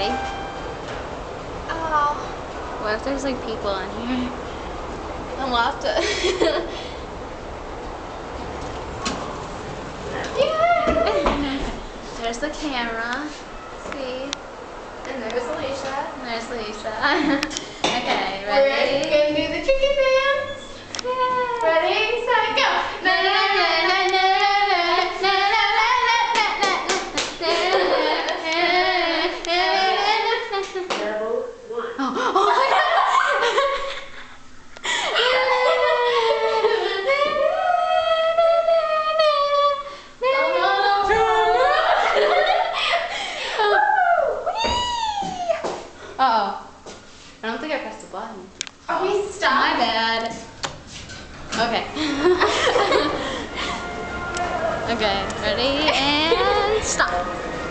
ready? Oh. What if there's like people in here? I'm lost. There's the camera. See? And there's Alicia. And there's Lisa. Okay, We're ready? gonna do the chicken dance. Yeah. Ready, set, go. Na na na na na na na Oh my God. Uh-oh. I don't think I pressed the button. Are we stuck? My bad. Okay. Okay, ready and stop.